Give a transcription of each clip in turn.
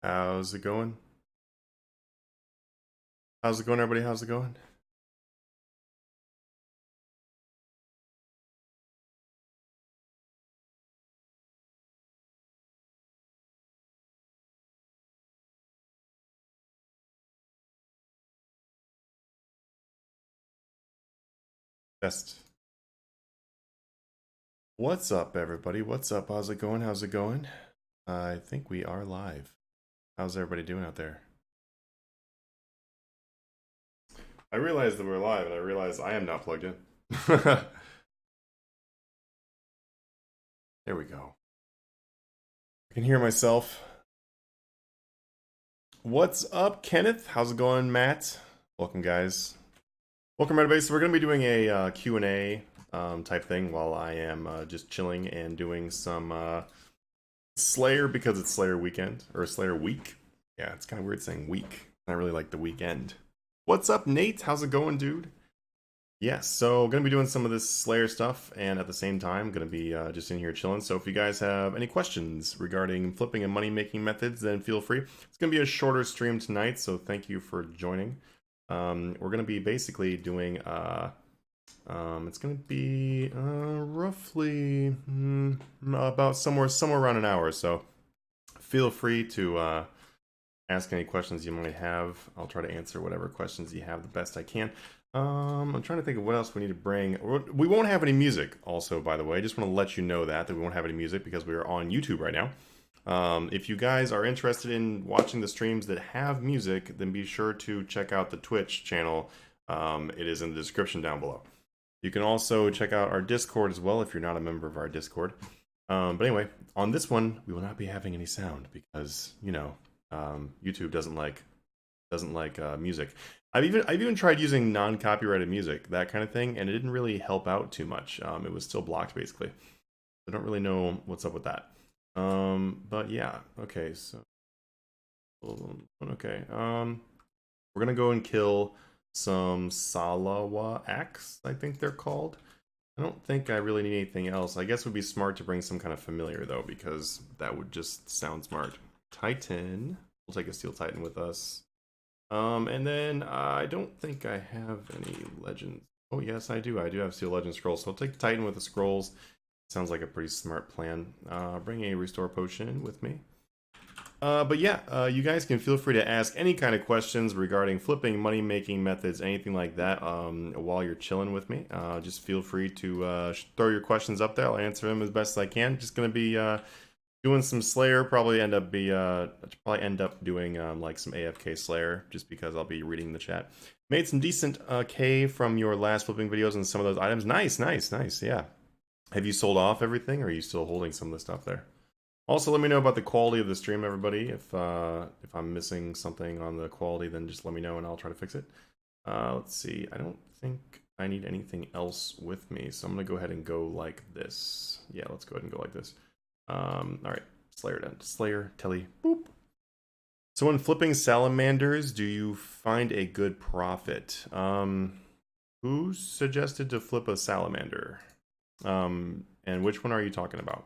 How's it going? How's it going, everybody? How's it going? Best. What's up, everybody? What's up? How's it going? How's it going? I think we are live. How's everybody doing out there? I realized that we're live, and I realized I am not plugged in. There we go. I can hear myself. What's up, Kenneth? How's it going, Matt? Welcome, guys. Welcome, everybody. So we're going to be doing a Q&A type thing while I am just chilling and doing some Slayer because it's Slayer weekend or Slayer week. Yeah, it's kind of weird saying week. Not really like the weekend. What's up, Nate? How's it going, dude? Yes, so gonna be doing some of this Slayer stuff, and at the same time, gonna be just in here chilling. So if you guys have any questions regarding flipping and money making methods, then feel free. It's gonna be a shorter stream tonight, so thank you for joining. We're gonna be basically doing it's gonna be roughly about somewhere around an hour. So feel free to ask any questions you might have. I'll try to answer whatever questions you have the best I can. I'm trying to think of what else we need to bring. We won't have any music, also, by the way. I just want to let you know that we won't have any music because we are on YouTube right now. If you guys are interested in watching the streams that have music, then be sure to check out the Twitch channel. It is in the description down below. You can also check out our Discord as well if you're not a member of our Discord. But anyway, on this one, we will not be having any sound because, you know, YouTube doesn't like music. I've even tried using non-copyrighted music, that kind of thing, and it didn't really help out too much. It was still blocked basically. I don't really know what's up with that. But yeah, okay, so okay. We're gonna go and kill some Salawa axe, I think they're called. I don't think I really need anything else. I guess it would be smart to bring some kind of familiar though, because that would just sound smart. Titan. We'll take a Steel Titan with us. And then I don't think I have any legends. Oh yes, I do. I do have Steel Legend scrolls. So I'll take Titan with the scrolls. Sounds like a pretty smart plan. Bring a restore potion with me. But yeah, you guys can feel free to ask any kind of questions regarding flipping, money making methods, anything like that. While you're chilling with me, just feel free to throw your questions up there. I'll answer them as best as I can. Just gonna be doing some Slayer. Probably end up doing like some AFK Slayer, just because I'll be reading the chat. Made some decent K from your last flipping videos and some of those items. Nice, nice, nice. Yeah. Have you sold off everything, or are you still holding some of the stuff there? Also, let me know about the quality of the stream, everybody. If I'm missing something on the quality, then just let me know and I'll try to fix it. Let's see. I don't think I need anything else with me, so I'm gonna go ahead and go like this. Yeah, let's go ahead and go like this. All right, Slayer done. Slayer, Telly, boop. So when flipping salamanders, do you find a good profit? Who suggested to flip a salamander? And which one are you talking about?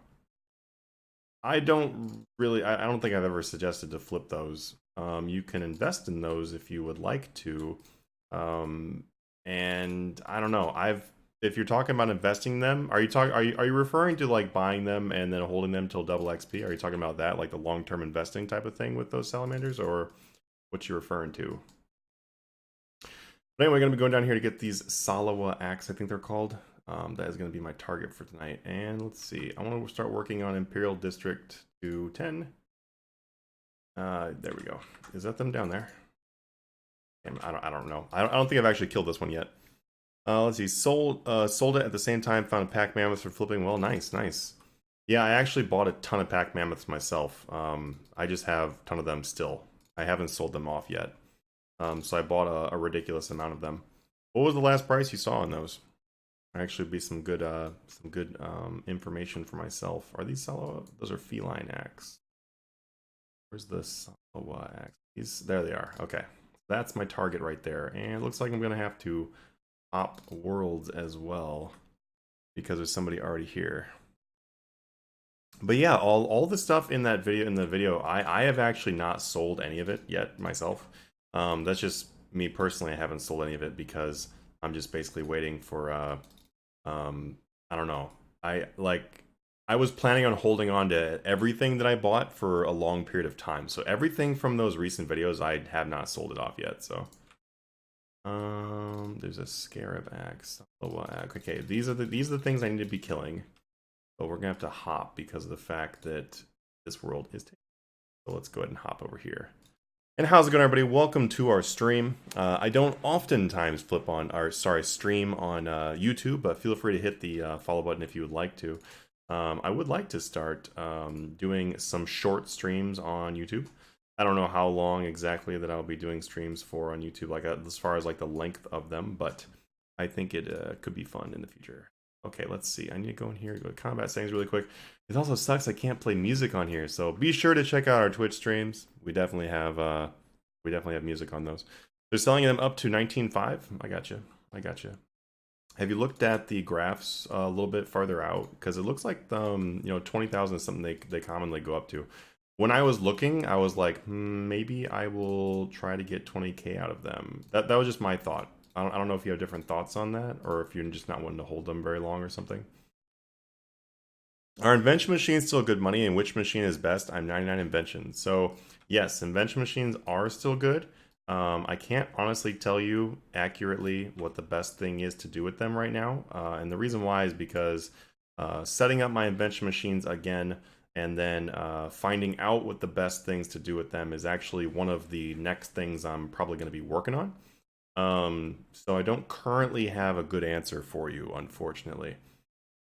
I don't really. I don't think I've ever suggested to flip those. You can invest in those if you would like to. And I don't know. If you're talking about investing them, are you referring to like buying them and then holding them till double XP? Are you talking about that, like the long term investing type of thing with those salamanders, or what you're referring to? But anyway, we're gonna be going down here to get these Salawa axe, I think they're called. That is gonna be my target for tonight. And let's see, I want to start working on Imperial District to 10. There we go. Is that them down there? I don't know. I don't think I've actually killed this one yet. Let's see. Sold it at the same time. Found a pack mammoth for flipping. Well, nice, nice. Yeah, I actually bought a ton of pack mammoths myself. I just have a ton of them still. I haven't sold them off yet. So I bought a ridiculous amount of them. What was the last price you saw on those? Actually, be some good information for myself. Are these Salawa? Those are feline axe. Where's the Salawa axe? There they are. Okay, that's my target right there. And it looks like I'm gonna have to op worlds as well because there's somebody already here. But yeah, all the stuff in that video I have actually not sold any of it yet myself. That's just me personally. I haven't sold any of it because I'm just basically waiting for um I don't know. I was planning on holding on to everything that I bought for a long period of time. So everything from those recent videos I have not sold it off yet. So there's a scarab axe. Okay, these are the things I need to be killing. But we're gonna have to hop because of the fact that this world is taken. So let's go ahead and hop over here. And how's it going, everybody? Welcome to our stream. I don't oftentimes stream on YouTube, but feel free to hit the follow button if you would like to. I would like to start doing some short streams on YouTube. I don't know how long exactly that I'll be doing streams for on YouTube, like as far as like the length of them, but I think it could be fun in the future. Okay, let's see. I need to go in here, go to combat settings really quick. It also sucks I can't play music on here, so be sure to check out our Twitch streams. We definitely have music on those. They're selling them up to 19.5. I gotcha. I gotcha. Have you looked at the graphs a little bit farther out? Because it looks like 20,000 is something they commonly go up to. When I was looking, I was like, maybe I will try to get 20k out of them. That was just my thought. I don't know if you have different thoughts on that, or if you're just not wanting to hold them very long or something. Are invention machines still good money, and which machine is best? I'm 99 invention. So yes, invention machines are still good. I can't honestly tell you accurately what the best thing is to do with them right now. And the reason why is because setting up my invention machines again and then finding out what the best things to do with them is actually one of the next things I'm probably going to be working on. So I don't currently have a good answer for you, unfortunately.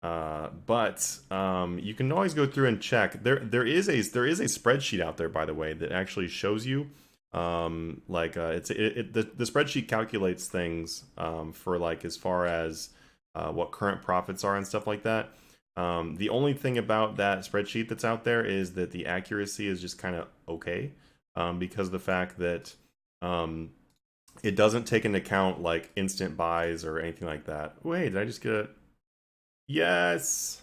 But you can always go through and check. There is a spreadsheet out there, by the way, that actually shows you the spreadsheet calculates things for like as far as what current profits are and stuff like that. The only thing about that spreadsheet that's out there is that the accuracy is just kind of okay, because of the fact that it doesn't take into account like instant buys or anything like that. Wait, did I just get a... Yes!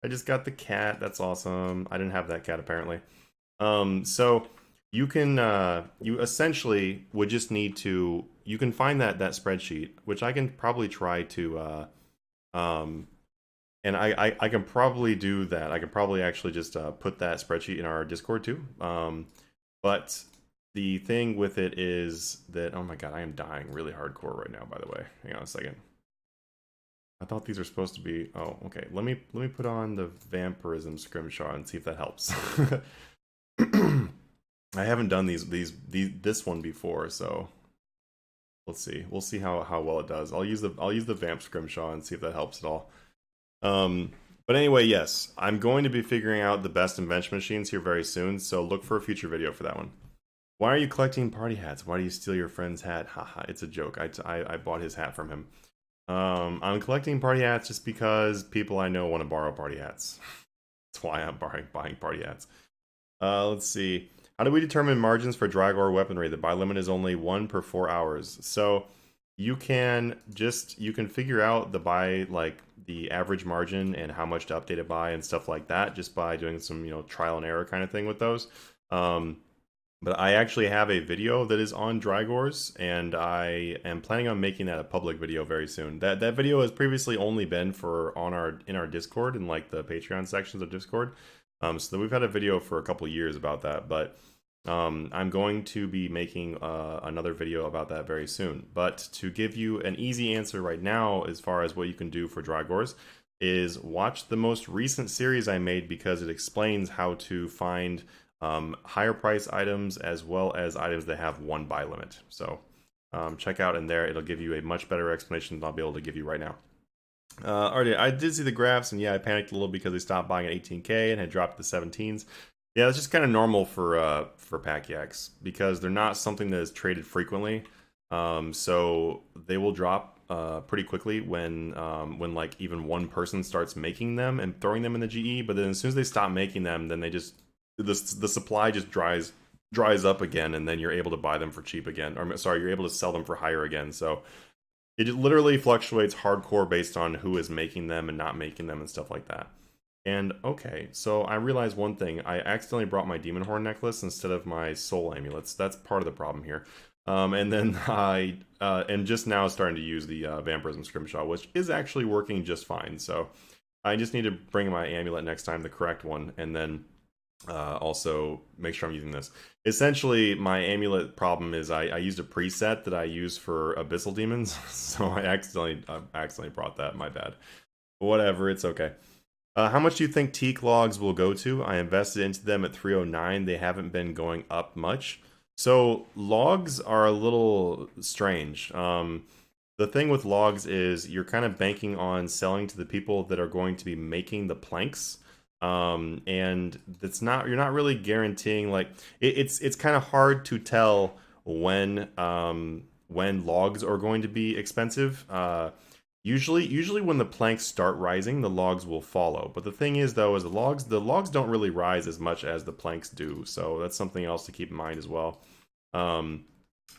I just got the cat. That's awesome. I didn't have that cat apparently. So you can you essentially would just need to, you can find that spreadsheet, which I can probably try to and I can probably do that. I can probably actually just put that spreadsheet in our Discord too. But the thing with it is that, oh my god, I am dying really hardcore right now, by the way. Hang on a second. I thought these are supposed to be... Oh, okay. Let me put on the vampirism scrimshaw and see if that helps. I haven't done this one before, so let's see. We'll see how well it does. I'll use the vamp scrimshaw and see if that helps at all. But anyway, yes, I'm going to be figuring out the best invention machines here very soon, so look for a future video for that one. Why are you collecting party hats? Why do you steal your friend's hat? Haha, it's a joke. I bought his hat from him. I'm collecting party hats just because people I know want to borrow party hats. That's why I'm buying party hats. Let's see. How do we determine margins for Dragor weaponry? The buy limit is only 1 per 4 hours. So you can figure out the buy, like the average margin and how much to update it by and stuff like that just by doing some, trial and error kind of thing with those. But I actually have a video that is on Dragors, and I am planning on making that a public video very soon. That video has previously only been in our Discord and like the Patreon sections of Discord. So we've had a video for a couple years about that, but I'm going to be making another video about that very soon. But to give you an easy answer right now, as far as what you can do for Dragors, is watch the most recent series I made, because it explains how to find higher price items as well as items that have 1 buy limit. So check out in there. It'll give you a much better explanation than I'll be able to give you right now. Alright, I did see the graphs, and yeah, I panicked a little because they stopped buying at 18k and had dropped to 17s. Yeah, that's just kind of normal for pack yaks, because they're not something that is traded frequently. So they will drop pretty quickly when like even one person starts making them and throwing them in the GE. But then as soon as they stop making them, then they just the supply just dries up again, and then you're able to buy them for cheap again. Or sorry, you're able to sell them for higher again. So it literally fluctuates hardcore based on who is making them and not making them and stuff like that. And okay, so I realized one thing. I accidentally brought my demon horn necklace instead of my soul amulets. That's part of the problem here. And then I am just now starting to use the vampirism scrimshaw, which is actually working just fine. So I just need to bring my amulet next time, the correct one, and then also make sure I'm using this. Essentially, my amulet problem is I used a preset that I use for abyssal demons, so I accidentally brought that. My bad. Whatever, it's okay. How much do you think teak logs will go to? I invested into them at 309. They haven't been going up much. So logs are a little strange. The thing with logs is you're kind of banking on selling to the people that are going to be making the planks. And it's not you're not really guaranteeing like it's kind of hard to tell when logs are going to be expensive. Usually when the planks start rising, the logs will follow. But the thing is though, is the logs don't really rise as much as the planks do. So that's something else to keep in mind as well. Um,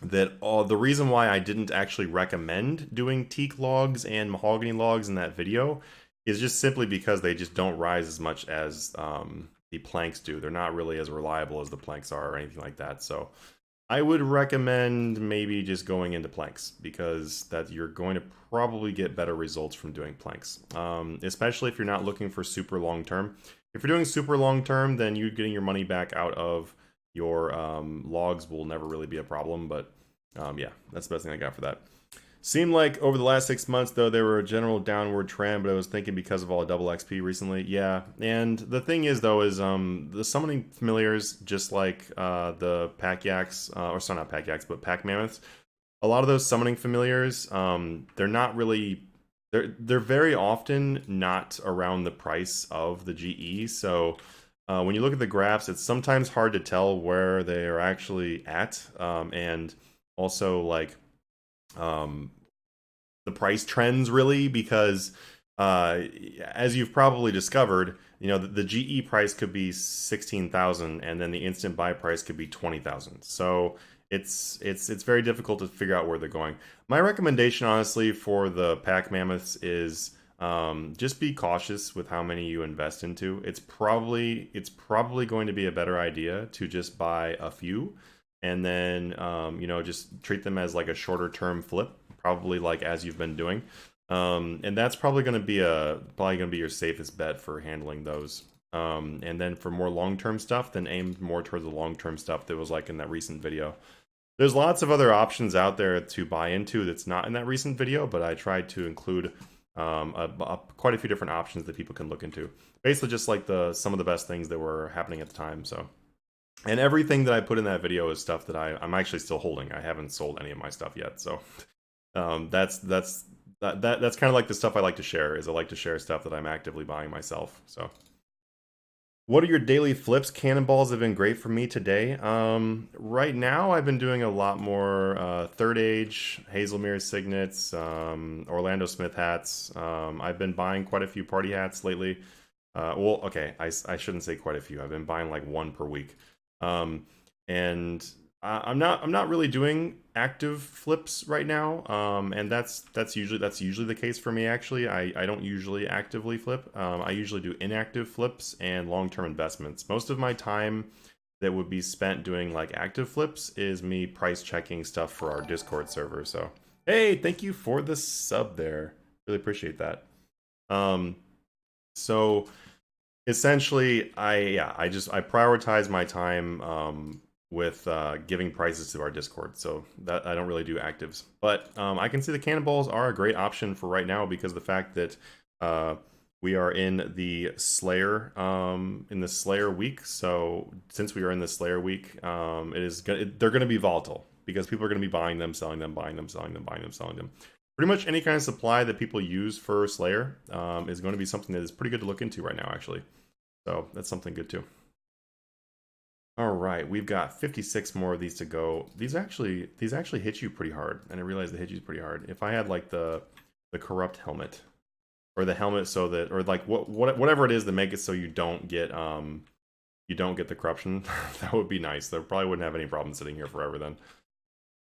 the reason why I didn't actually recommend doing teak logs and mahogany logs in that video is just simply because they just don't rise as much as the planks do. They're not really as reliable as the planks are or anything like that. So I would recommend maybe just going into planks because that you're going to probably get better results from doing planks, especially if you're not looking for super long term. If you're doing super long term, then you getting your money back out of your logs will never really be a problem. But yeah, that's the best thing I got for that. Seemed like over the last 6 months, though, there were a general downward trend, but I was thinking because of all the double XP recently. Yeah, and the thing is, though, is the summoning familiars, just like the pack yaks, or sorry, not pack yaks, but pack mammoths, a lot of those summoning familiars, they're not really, they're very often not around the price of the GE, so when you look at the graphs, it's sometimes hard to tell where they are actually at, and also, like, um, the price trends really because as you've probably discovered, you know the GE price could be 16,000 and then the instant buy price could be 20,000. So it's very difficult to figure out where they're going. My recommendation, honestly, for the pack mammoths is just be cautious with how many you invest into. It's probably going to be a better idea to just buy a few and then just treat them as like a shorter term flip, probably like as you've been doing. And that's probably gonna be your safest bet for handling those. And then for more long term stuff, then aim more towards the long term stuff that was like in that recent video. There's lots of other options out there to buy into that's not in that recent video, but I tried to include quite a few different options that people can look into. Basically, just like some of the best things that were happening at the time. So, and everything that I put in that video is stuff that I'm actually still holding. I haven't sold any of my stuff yet. So, that's kind of like the stuff I like to share. Is I like to share stuff that I'm actively buying myself. So. What are your daily flips? Cannonballs have been great for me today. Right now, I've been doing a lot more Third Age, Hazelmere Signets, Orlando Smith hats. I've been buying quite a few party hats lately. Well, okay, I shouldn't say quite a few. I've been buying like one per week. And I'm not really doing active flips right now, and that's usually the case for me. Actually, I don't usually actively flip. I usually do inactive flips and long-term investments. Most of my time that would be spent doing like active flips is me price checking stuff for our Discord server. So hey, thank you for the sub there. Really appreciate that. Um, so essentially I prioritize my time with giving prizes to our Discord, so that I don't really do actives, but I can see the cannonballs are a great option for right now because of the fact that we are in the Slayer week. So since we are in the Slayer week, they're going to be volatile because people are going to be buying them, selling them, buying them, selling them, buying them, selling them. Pretty much any kind of supply that people use for Slayer is going to be something that is pretty good to look into right now, actually. So that's something good too. All right, we've got 56 more of these to go. These actually hit you pretty hard, and I realize they hit you pretty hard. If I had like the corrupt helmet, or the helmet so that, or like whatever it is that make it so you don't get the corruption, that would be nice. They probably wouldn't have any problem sitting here forever then.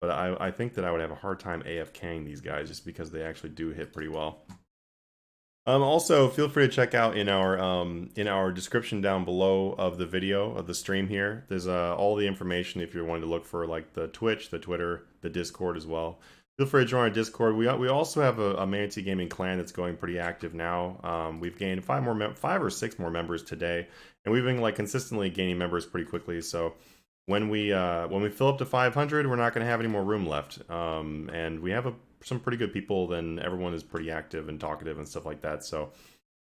But I think that I would have a hard time AFKing these guys just because they actually do hit pretty well. Also, feel free to check out in our description down below of the video of the stream here. There's all the information if you're wanting to look for like the Twitch, the Twitter, the Discord as well. Feel free to join our Discord. We also have a Manatee Gaming clan that's going pretty active now. We've gained 5 or 6 more members today, and we've been like consistently gaining members pretty quickly. So when we fill up to 500, we're not going to have any more room left. And we have some pretty good people. Then everyone is pretty active and talkative and stuff like that. So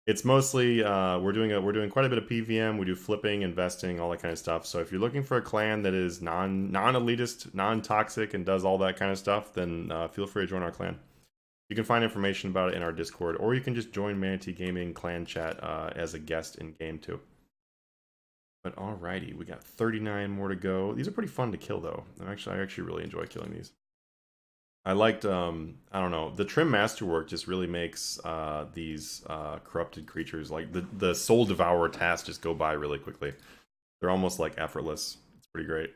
it's mostly we're doing quite a bit of PVM. We do flipping, investing, all that kind of stuff. So if you're looking for a clan that is non-elitist, non-toxic, and does all that kind of stuff, then feel free to join our clan. You can find information about it in our Discord, or you can just join Manatee Gaming clan chat as a guest in game too. But alrighty, we got 39 more to go. These are pretty fun to kill though. I actually really enjoy killing these. I liked, I don't know, the Trim Masterwork just really makes these corrupted creatures, like the Soul Devourer tasks just go by really quickly. They're almost like effortless. It's pretty great.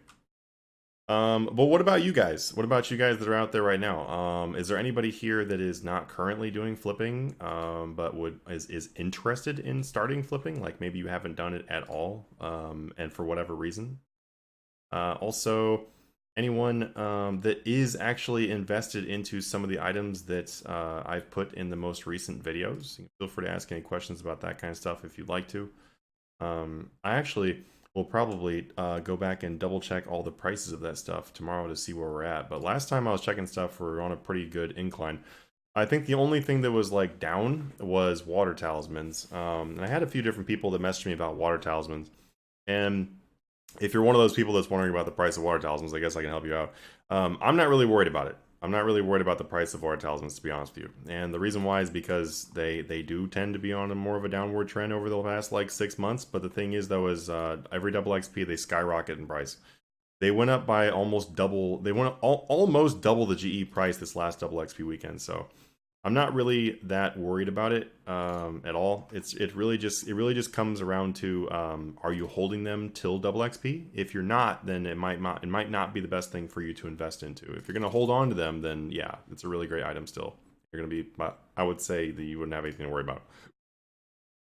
But what about you guys? What about you guys that are out there right now? Is there anybody here that is not currently doing flipping, but is interested in starting flipping? Like maybe you haven't done it at all, and for whatever reason. Also, anyone that is actually invested into some of the items that I've put in the most recent videos. Feel free to ask any questions about that kind of stuff if you'd like to. I actually will probably go back and double check all the prices of that stuff tomorrow to see where we're at. But last time I was checking stuff, we're on a pretty good incline. I think the only thing that was like down was water talismans. And I had a few different people that messaged me about water talismans. And if you're one of those people that's wondering about the price of water talismans, I guess I can help you out. I'm not really worried about it. I'm not really worried about the price of water talismans, to be honest with you. And the reason why is because they do tend to be on a more of a downward trend over the past like 6 months. But the thing is, though, is every double XP they skyrocket in price. They went up by almost double. They went almost double the GE price this last double XP weekend. So I'm not really that worried about it at all. It really just comes around to are you holding them till double XP? If you're not, then it might not be the best thing for you to invest into. If you're gonna hold on to them, then yeah, it's a really great item still. You're gonna be, I would say that you wouldn't have anything to worry about.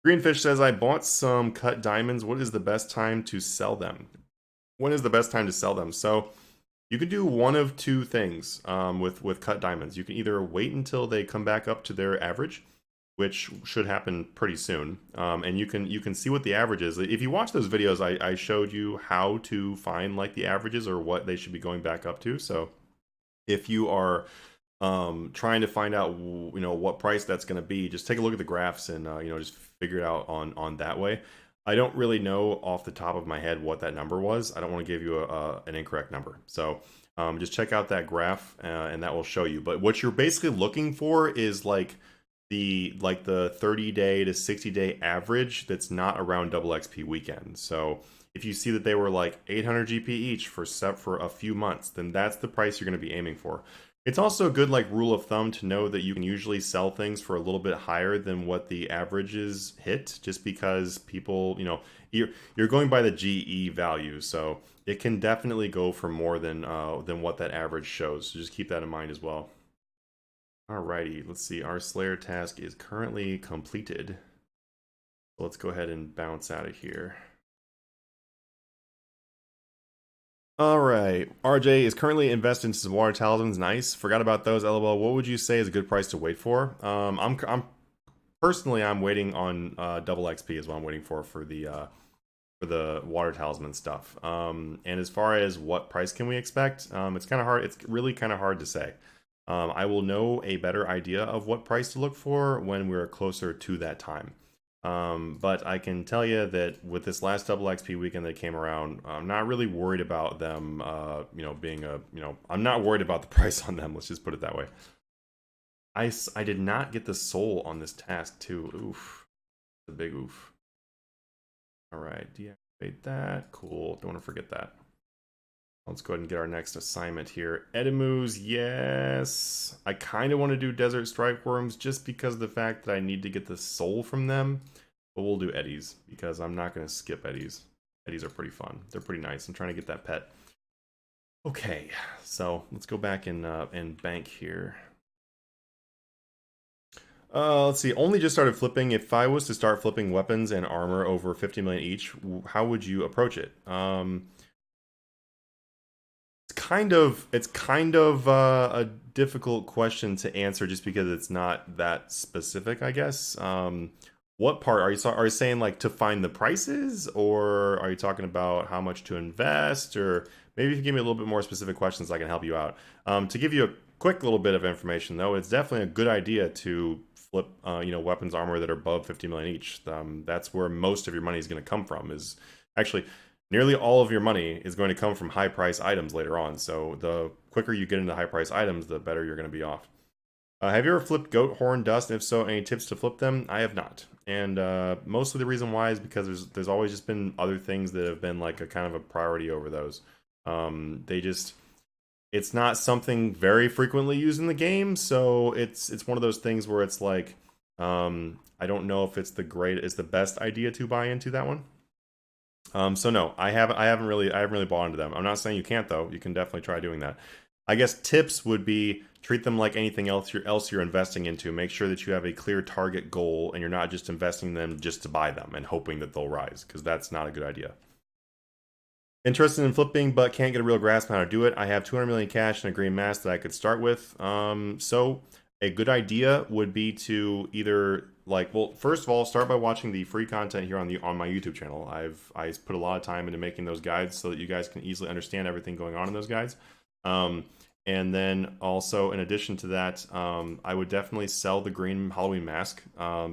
Greenfish says, I bought some cut diamonds. What is the best time to sell them? When is the best time to sell them? So you can do one of two things with cut diamonds. You can either wait until they come back up to their average, which should happen pretty soon, and you can see what the average is. If you watch those videos, I showed you how to find like the averages or what they should be going back up to. So if you are trying to find out what price that's going to be, just take a look at the graphs and just figure it out on that way. I don't really know off the top of my head what that number was. I don't want to give you an incorrect number. So just check out that graph and that will show you. But what you're basically looking for is like the 30-day to 60-day average that's not around double XP weekend. So if you see that they were like 800 GP each for a few months, then that's the price you're going to be aiming for. It's also a good like rule of thumb to know that you can usually sell things for a little bit higher than what the averages hit, just because people, you're going by the GE value, so it can definitely go for more than what that average shows. So just keep that in mind as well. Alrighty, let's see. Our Slayer task is currently completed. So let's go ahead and bounce out of here. All right, RJ is currently invested into some water talismans. Nice. Forgot about those. LOL. What would you say is a good price to wait for? I'm personally I'm waiting on double XP is what I'm waiting for the water talisman stuff. And as far as what price can we expect, it's kind of hard. It's really kind of hard to say. I will know a better idea of what price to look for when we're closer to that time. But I can tell you that with this last double XP weekend that came around, I'm not really worried about them, I'm not worried about the price on them. Let's just put it that way. I did not get the soul on this task too. Oof. A big oof. All right, deactivate that. Cool. Don't want to forget that. Let's go ahead and get our next assignment here. Edimus, yes. I kind of want to do Desert Strike Worms just because of the fact that I need to get the soul from them. But we'll do Eddies because I'm not going to skip Eddies. Eddies are pretty fun. They're pretty nice. I'm trying to get that pet. Okay, so let's go back and bank here. Let's see. Only just started flipping. If I was to start flipping weapons and armor over 50 million each, how would you approach it? It's kind of a difficult question to answer just because it's not that specific, I guess. What part are you saying, like to find the prices, or are you talking about how much to invest, or maybe if you give me a little bit more specific questions, I can help you out. To give you a quick little bit of information, though, it's definitely a good idea to flip, weapons armor that are above 50 million each. That's where most of your money is going to come from. Is actually nearly all of your money is going to come from high price items later on. So the quicker you get into high price items, the better you're going to be off. Have you ever flipped goat horn dust? And if so, any tips to flip them? I have not. And mostly the reason why is because there's always just been other things that have been like a kind of a priority over those. They just it's not something very frequently used in the game, so it's one of those things where it's like I don't know if it's the best idea to buy into that one. So no, I haven't really bought into them. I'm not saying you can't though. You can definitely try doing that. I guess tips would be treat them like anything else you're investing into. Make sure that you have a clear target goal and you're not just investing them just to buy them and hoping that they'll rise, because that's not a good idea. Interested in flipping, but can't get a real grasp on how to do it. I have 200 million cash and a green mass that I could start with. So a good idea would be to either well, first of all, start by watching the free content here on my YouTube channel. I put a lot of time into making those guides so that you guys can easily understand everything going on in those guides. And then also, in addition to that, I would definitely sell the green Halloween mask,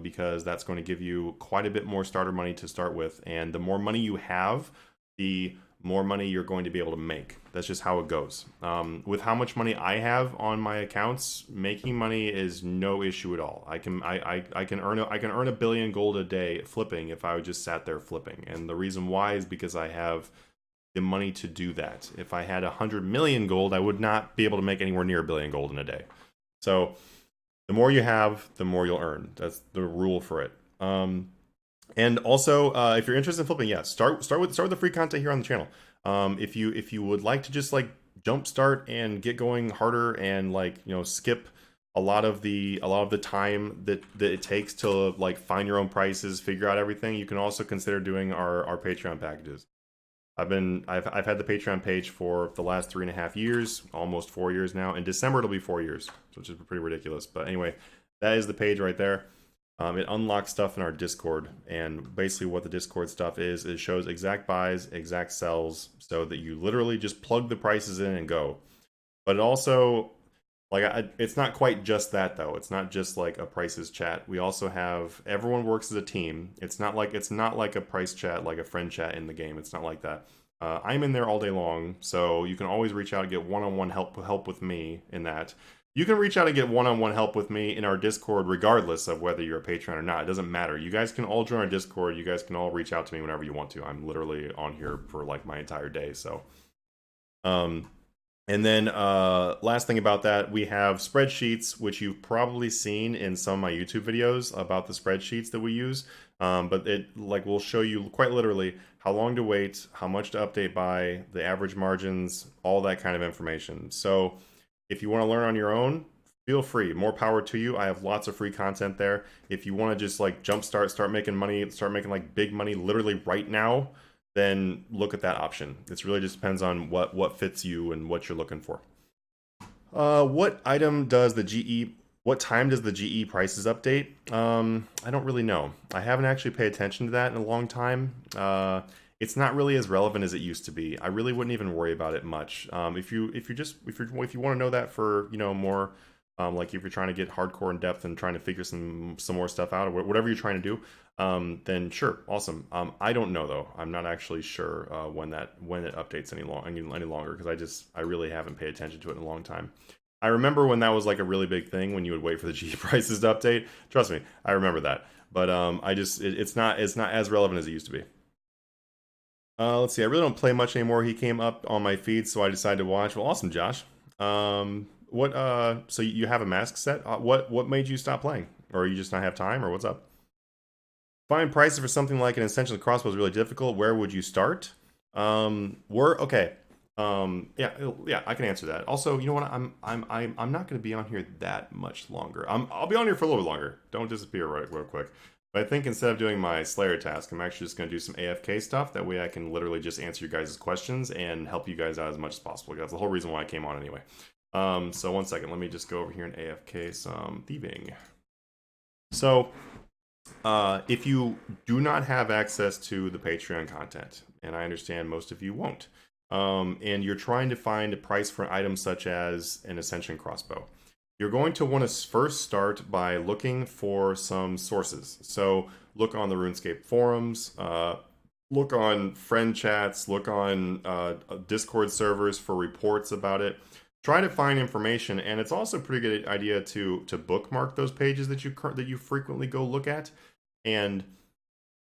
because that's going to give you quite a bit more starter money to start with. And the more money you have, the more money you're going to be able to make. That's just how it goes. With how much money I have on my accounts, making money is no issue at all. I can earn a billion gold a day flipping if I just sat there flipping. And the reason why is because I have the money to do that. If I had 100 million gold, I would not be able to make anywhere near a billion gold in a day. So the more you have, the more you'll earn. That's the rule for it. And also, if you're interested in flipping, yeah, start with the free content here on the channel. If you would like to just like jumpstart and get going harder and skip a lot of the time that it takes to like find your own prices, figure out everything, you can also consider doing our Patreon packages. I've had the Patreon page for the last 3.5 years, almost 4 years now. In December it'll be 4 years, which is pretty ridiculous. But anyway, that is the page right there. It unlocks stuff in our Discord, and basically what the Discord stuff is, it shows exact buys, exact sells, so that you literally just plug the prices in and go. But it also, it's not quite just that though. It's not just like a prices chat. We also have everyone works as a team. It's not like a price chat, like a friend chat in the game. It's not like that. I'm in there all day long, so you can always reach out and get one-on-one help with me in that. You can reach out and get one-on-one help with me in our Discord regardless of whether you're a Patreon or not. It doesn't matter. You guys can all join our Discord. You guys can all reach out to me whenever you want to. I'm literally on here for like my entire day. So, and then last thing about that, we have spreadsheets, which you've probably seen in some of my YouTube videos about the spreadsheets that we use. But it will show you quite literally how long to wait, how much to update by, the average margins, all that kind of information. So if you want to learn on your own, feel free. More power to you. I have lots of free content there. If you want to just like jumpstart, start making money, start making like big money literally right now, then look at that option. It really just depends on what fits you and what you're looking for. What time does the GE prices update? I don't really know. I haven't actually paid attention to that in a long time. It's not really as relevant as it used to be. I really wouldn't even worry about it much. If you want to know that for more, like if you're trying to get hardcore in depth and trying to figure some more stuff out, or whatever you're trying to do, then sure, awesome. I don't know though. I'm not actually sure when it updates any longer, because I really haven't paid attention to it in a long time. I remember when that was like a really big thing, when you would wait for the GE prices to update. Trust me, I remember that. But it's not as relevant as it used to be. Let's see. I really don't play much anymore. He came up on my feed, so I decided to watch. Well, awesome, Josh. So you have a mask set? What made you stop playing? Or you just not have time, or what's up? Find prices for something like an essential crossbow is really difficult. Where would you start? Okay. Yeah, I can answer that. Also, you know what? I'm not going to be on here that much longer. I'll be on here for a little longer. Don't disappear real quick. But I think instead of doing my Slayer task, I'm actually just going to do some AFK stuff. That way, I can literally just answer your guys' questions and help you guys out as much as possible. That's the whole reason why I came on anyway. So one second, let me just go over here and AFK some thieving. So, if you do not have access to the Patreon content, and I understand most of you won't, and you're trying to find a price for an item such as an Ascension crossbow, you're going to want to first start by looking for some sources. So look on the RuneScape forums, look on friend chats, look on Discord servers for reports about it. Try to find information, and it's also a pretty good idea to bookmark those pages that you frequently go look at, and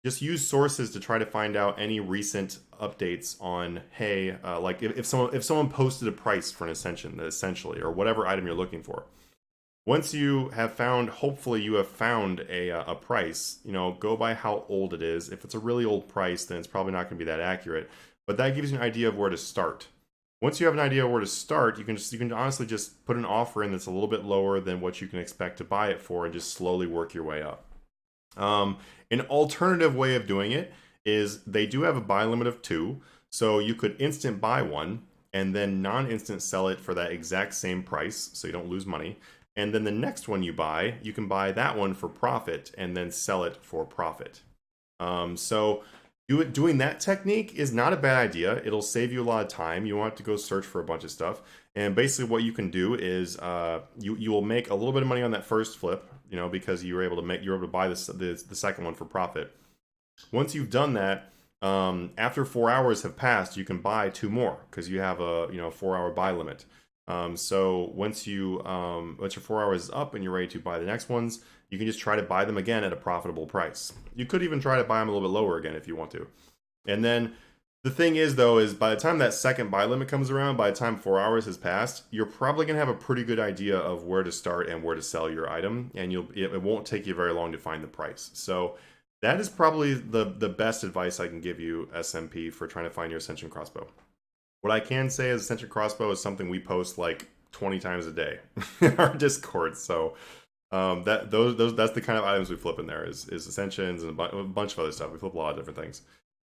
just use sources to try to find out any recent updates on, hey, like if someone posted a price for an ascension, essentially, or whatever item you're looking for. Once you have found, hopefully you have found a price, you know, go by how old it is. If it's a really old price, then it's probably not going to be that accurate. But that gives you an idea of where to start. Once you have an idea of where to start, you can honestly just put an offer in that's a little bit lower than what you can expect to buy it for, and just slowly work your way up. An alternative way of doing it is they do have a buy limit of 2, so you could instant buy one and then non-instant sell it for that exact same price, so you don't lose money. And then the next one you buy, you can buy that one for profit and then sell it for profit. So doing that technique is not a bad idea. It'll save you a lot of time. You won't have to go search for a bunch of stuff. And basically what you can do is you will make a little bit of money on that first flip, you know, because you're able to buy the second one for profit. Once you've done that, after 4 hours have passed, you can buy 2 more because you have a 4-hour buy limit. So once your 4 hours is up and you're ready to buy the next ones, you can just try to buy them again at a profitable price. You could even try to buy them a little bit lower again if you want to. And then the thing is, though, is by the time that second buy limit comes around, by the time 4 hours has passed, you're probably going to have a pretty good idea of where to start and where to sell your item, and it won't take you very long to find the price. So that is probably the best advice I can give you, SMP, for trying to find your Ascension crossbow. What I can say is Ascension crossbow is something we post like 20 times a day in our Discord. So that's the kind of items we flip in there is Ascensions and a bunch of other stuff. We flip a lot of different things.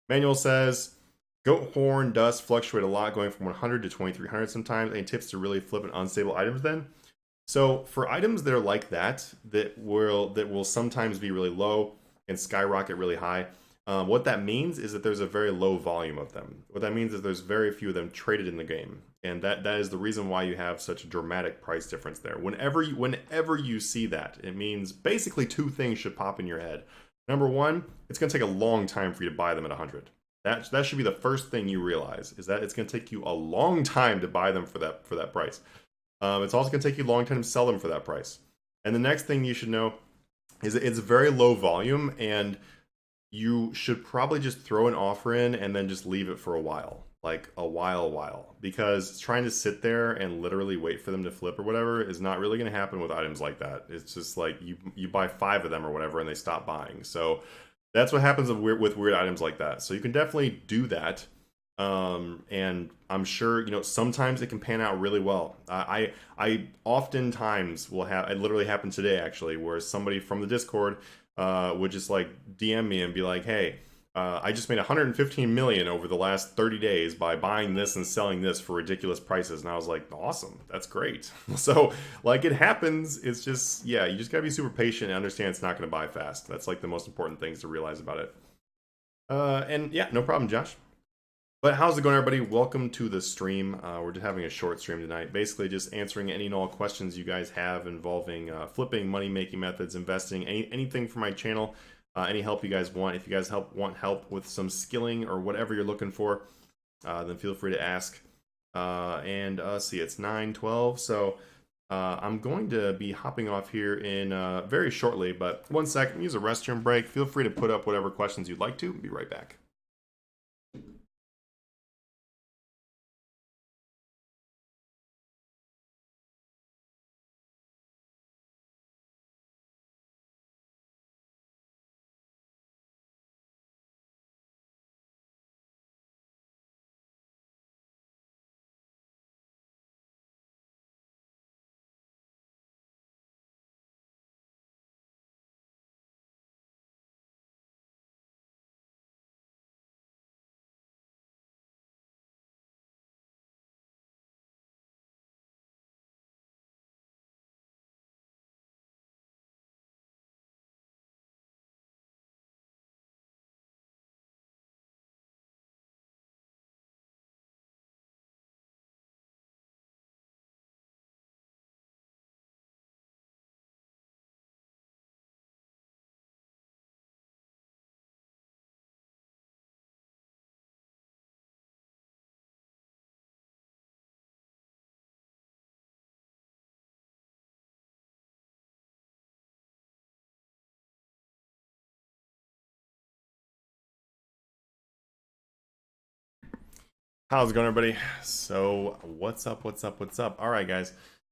Manual says goat horn dust fluctuate a lot, going from 100 to 2300 sometimes. Any tips to really flip an unstable items then? So for items that are like that will sometimes be really low and skyrocket really high, what that means is that there's a very low volume of them. What that means is there's very few of them traded in the game, and that is the reason why you have such a dramatic price difference there. Whenever you see that, it means basically 2 things should pop in your head. Number one, it's going to take a long time for you to buy them at 100. That should be the first thing you realize, is that it's going to take you a long time to buy them for that price. It's also going to take you a long time to sell them for that price. And the next thing you should know is that it's very low volume, and you should probably just throw an offer in and then just leave it for a while. Like a while. Because trying to sit there and literally wait for them to flip or whatever is not really going to happen with items like that. It's just like you buy 5 of them or whatever and they stop buying. So that's what happens with weird items like that. So you can definitely do that. And I'm sure, you know, sometimes it can pan out really well. I oftentimes will have, it literally happened today actually, where somebody from the Discord would just like DM me and be like, hey, I just made 115 million over the last 30 days by buying this and selling this for ridiculous prices. And I was like, awesome, that's great. So like it happens. It's just, yeah, you just gotta be super patient and understand it's not going to buy fast. That's like the most important things to realize about it. And yeah, no problem, Josh. But how's it going, everybody? Welcome to the stream. We're just having a short stream tonight. Basically, just answering any and all questions you guys have involving flipping, money-making methods, investing, anything for my channel. Any help you guys want. If you guys want help with some skilling or whatever you're looking for, then feel free to ask. See, it's 9:12, so I'm going to be hopping off here in very shortly. But 1 second, use a restroom break. Feel free to put up whatever questions you'd like to. Be right back. How's it going, everybody? So, what's up? All right, guys.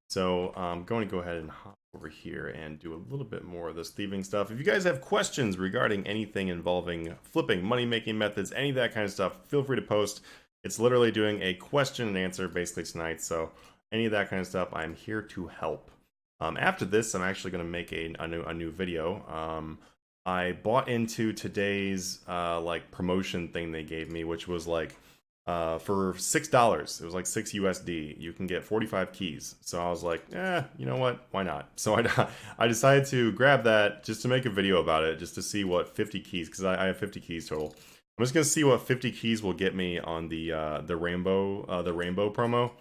So, I'm going to go ahead and hop over here and do a little bit more of this thieving stuff. If you guys have questions regarding anything involving flipping, money-making methods, any of that kind of stuff, feel free to post. It's literally doing a question and answer basically tonight. So, any of that kind of stuff, I'm here to help. After this, I'm actually going to make a new video. I bought into today's like promotion thing they gave me, which was like for $6. It was like 6 USD. You can get 45 keys. So I was like, you know what? Why not? So I decided to grab that just to make a video about it, just to see what 50 keys, because I have 50 keys total. I'm just gonna see what 50 keys will get me on the rainbow promo.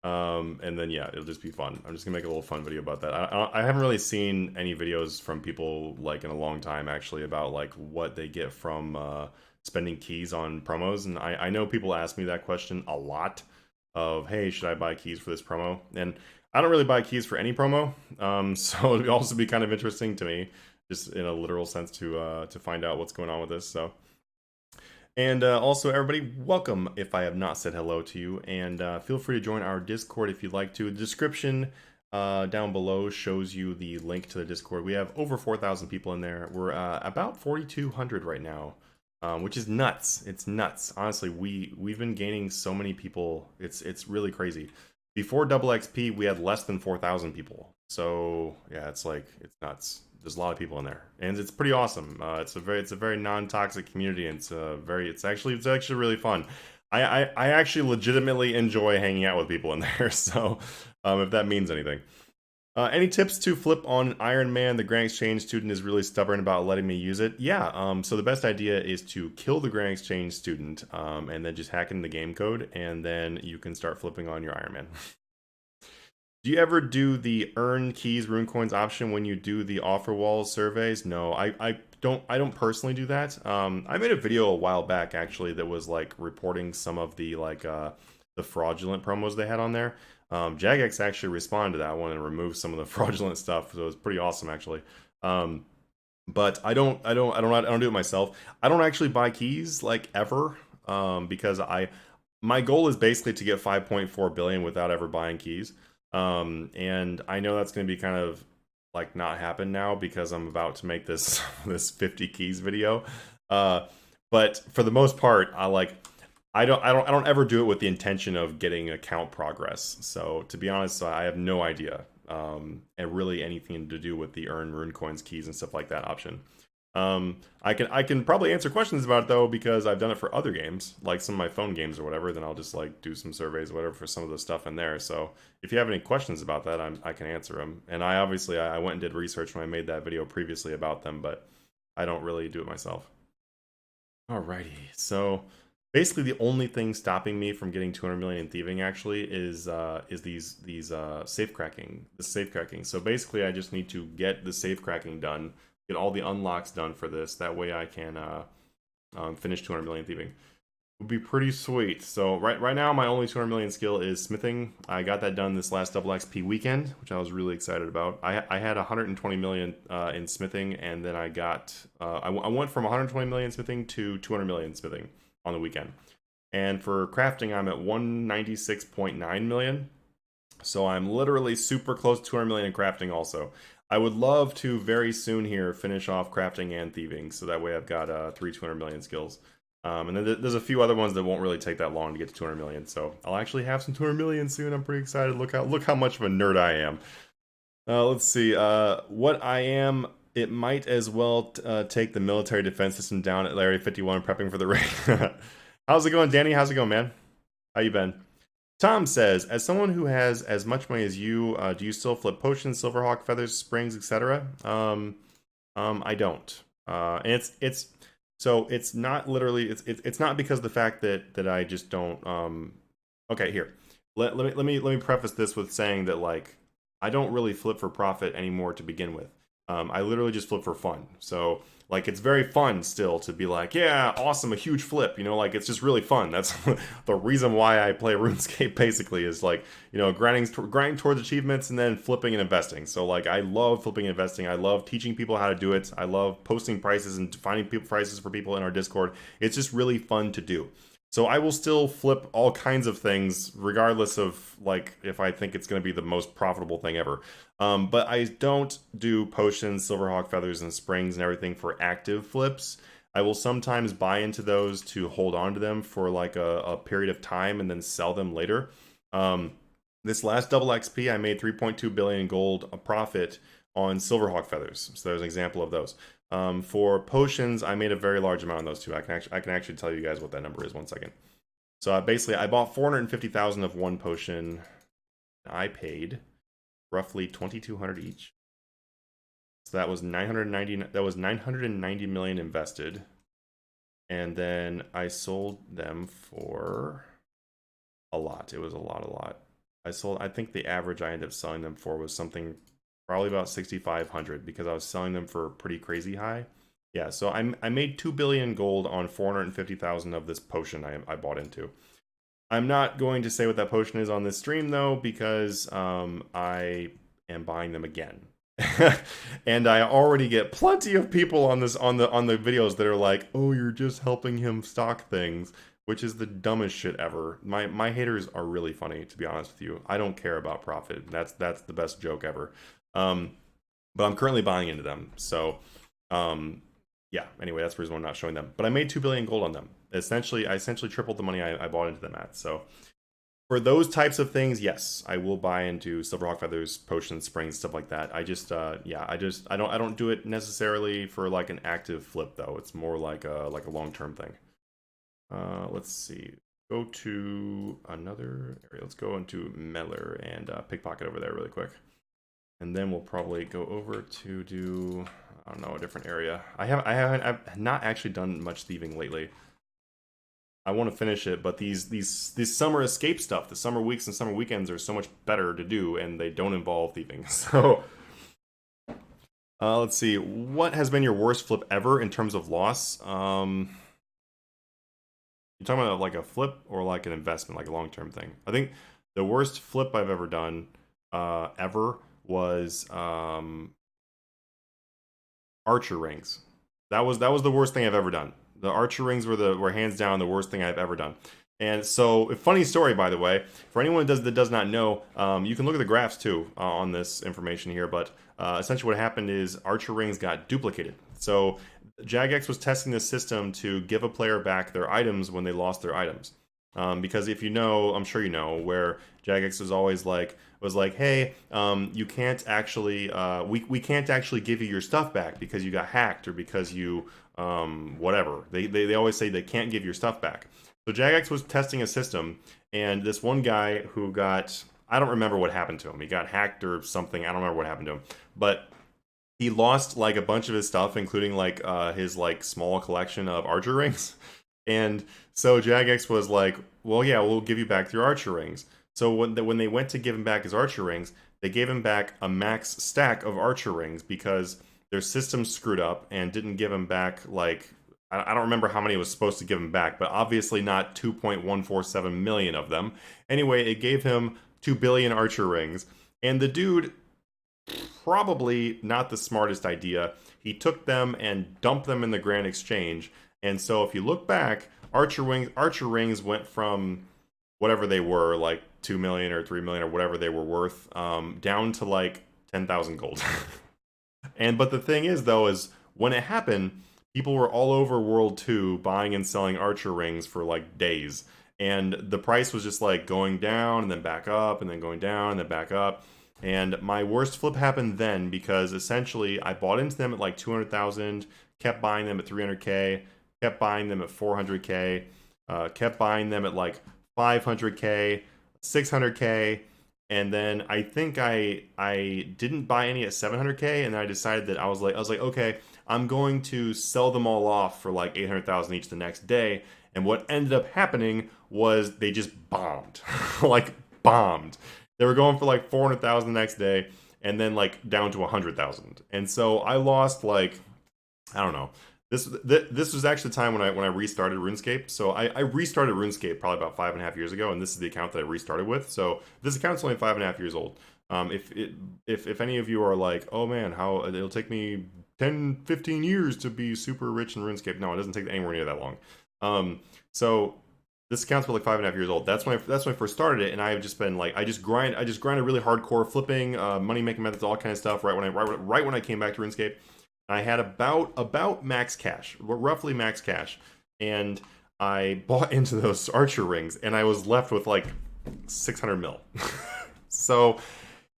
And then yeah, it'll just be fun. I'm just gonna make a little fun video about that. I haven't really seen any videos from people like in a long time actually about like what they get from spending keys on promos, and I know people ask me that question a lot of, hey, should I buy keys for this promo? And I don't really buy keys for any promo, so it'd also be kind of interesting to me, just in a literal sense, to find out what's going on with this. So. And also, everybody, welcome if I have not said hello to you. And feel free to join our Discord if you'd like to. The description down below shows you the link to the Discord. We have over 4,000 people in there. We're about 4,200 right now, which is nuts. It's nuts. Honestly, we've been gaining so many people. It's really crazy. Before double XP, we had less than 4,000 people. So yeah, it's nuts. There's a lot of people in there, and it's pretty awesome. It's a very non-toxic community, and it's actually really fun. I actually legitimately enjoy hanging out with people in there. So, if that means anything. Any tips to flip on Iron Man? The Grand Exchange student is really stubborn about letting me use it. Yeah. So the best idea is to kill the Grand Exchange student, and then just hack in the game code, and then you can start flipping on your Iron Man. Do you ever do the earn keys rune coins option when you do the offer walls surveys? No, I don't personally do that. I made a video a while back actually that was like reporting some of the the fraudulent promos they had on there. Jagex actually responded to that one and removed some of the fraudulent stuff, so it was pretty awesome actually. But I don't do it myself. I don't actually buy keys like ever, because my goal is basically to get 5.4 billion without ever buying keys. And I know that's going to be kind of like not happen now because I'm about to make this this 50 keys video. But for the most part, I don't ever do it with the intention of getting account progress. So to be honest, I have no idea, and really anything to do with the earn rune coins keys and stuff like that option. I can probably answer questions about it though, because I've done it for other games, like some of my phone games or whatever. Then I'll just like do some surveys or whatever for some of the stuff in there. So if you have any questions about that, I can answer them. And I obviously I went and did research when I made that video previously about them, but I don't really do it myself. Alrighty, so basically the only thing stopping me from getting 200 million in thieving actually is these safe cracking. The safe cracking. So basically I just need to get the safe cracking done, get all the unlocks done for this. That way I can finish 200 million thieving. Would be pretty sweet. So right now my only 200 million skill is smithing. I got that done this last double XP weekend, which I was really excited about. I had 120 million in smithing, and then I got I went from 120 million smithing to 200 million smithing on the weekend. And for crafting, I'm at 196.9 million. So I'm literally super close to 200 million in crafting also. I would love to very soon here finish off crafting and thieving, so that way I've got 3 200 million skills. And then there's a few other ones that won't really take that long to get to 200 million, so I'll actually have some 200 million soon. I'm pretty excited. Look how much of a nerd I am. Let's see. What I am, it might as well take the military defense system down at Area 51 prepping for the raid. How's it going, Danny? How's it going, man? How you been? Tom says, as someone who has as much money as you, do you still flip potions, silverhawk feathers, springs, etc.? I don't. And it's not literally it's not because of the fact that I just don't. Okay, here. Let me preface this with saying that like I don't really flip for profit anymore to begin with. I literally just flip for fun. So like it's very fun still to be like, yeah, awesome, a huge flip, you know, like it's just really fun. That's the reason why I play RuneScape basically, is like, you know, grinding towards achievements and then flipping and investing. So like I love flipping and investing. I love teaching people how to do it. I love posting prices and finding prices for people in our Discord. It's just really fun to do. So I will still flip all kinds of things, regardless of like if I think it's going to be the most profitable thing ever. But I don't do potions, silverhawk feathers, and springs and everything for active flips. I will sometimes buy into those to hold on to them for like a period of time and then sell them later. Um, this last double XP, I made 3.2 billion gold a profit on silverhawk feathers. So there's an example of those. For potions, I made a very large amount on those two. I can actually tell you guys what that number is. 1 second. So basically, I bought 450,000 of one potion. I paid roughly 2,200 each. So that was 990. That was 990 million invested, and then I sold them for a lot. It was a lot. I sold. I think the average I ended up selling them for was something probably about 6,500 because I was selling them for pretty crazy high. Yeah, so I made 2 billion gold on 450,000 of this potion I bought into. I'm not going to say what that potion is on this stream though because I am buying them again. And I already get plenty of people on this on the videos that are like, "Oh, you're just helping him stock things," which is the dumbest shit ever. My haters are really funny, to be honest with you. I don't care about profit. That's the best joke ever. Um, but I'm currently buying into them. So, yeah. Anyway, that's the reason why I'm not showing them. But I made 2 billion gold on them. I essentially tripled the money I bought into them at. So, for those types of things, yes, I will buy into silverhawk feathers, potions, springs, stuff like that. I don't do it necessarily for like an active flip though. It's more like a long term thing. Let's see. Go to another area. Let's go into Meller and pickpocket over there really quick. And then we'll probably go over to do, I don't know, a different area. I've not actually done much thieving lately. I want to finish it, but these summer escape stuff, the summer weeks and summer weekends are so much better to do, and they don't involve thieving. So, let's see. What has been your worst flip ever in terms of loss? You talking about like a flip or like an investment, like a long term thing? I think the worst flip I've ever done, ever was archer rings. That was the worst thing I've ever done. The archer rings were hands down the worst thing I've ever done. And so, a funny story, by the way, for anyone that does not know, you can look at the graphs too on this information here. But essentially, what happened is archer rings got duplicated. So Jagex was testing this system to give a player back their items when they lost their items. Because if you know, I'm sure you know, where Jagex was like, hey, you can't actually, we can't actually give you your stuff back because you got hacked or because you, whatever. They always say they can't give your stuff back. So Jagex was testing a system, and this one guy who got, I don't remember what happened to him. He got hacked or something. I don't remember what happened to him, but he lost like a bunch of his stuff, including like his like small collection of archer rings. And so Jagex was like, "Well, yeah, we'll give you back your archer rings." So when they went to give him back his archer rings, they gave him back a max stack of archer rings because their system screwed up and didn't give him back like I don't remember how many it was supposed to give him back, but obviously not 2.147 million of them. Anyway, it gave him 2 billion archer rings, and the dude probably not the smartest idea. He took them and dumped them in the Grand Exchange. And so if you look back, Archer rings went from whatever they were, like 2 million or 3 million or whatever they were worth, down to like 10,000 gold. But the thing is though, is when it happened, people were all over World 2 buying and selling Archer rings for like days. And the price was just like going down and then back up and then going down and then back up. And my worst flip happened then because essentially I bought into them at like 200,000, kept buying them at 300k, kept buying them at 400k, kept buying them at like 500k, 600k, and then I think I didn't buy any at 700k, and then I decided that I was like okay, I'm going to sell them all off for like 800,000 each the next day. And what ended up happening was they just bombed, like bombed. They were going for like 400,000 the next day, and then like down to 100,000. And so I lost like, I don't know. This was actually the time when I restarted RuneScape. So I restarted RuneScape probably about 5.5 years ago, and this is the account that I restarted with. So this account's only 5.5 years old. If any of you are like, oh man, how it'll take me 10, 15 years to be super rich in RuneScape. No, it doesn't take anywhere near that long. So This account's been like 5.5 years old. That's when I first started it, and I've just been like, I just grinded really hardcore, flipping, money making methods, all kind of stuff. Right when I came back to RuneScape, I had about max cash, roughly max cash, and I bought into those archer rings, and I was left with like 600 mil. So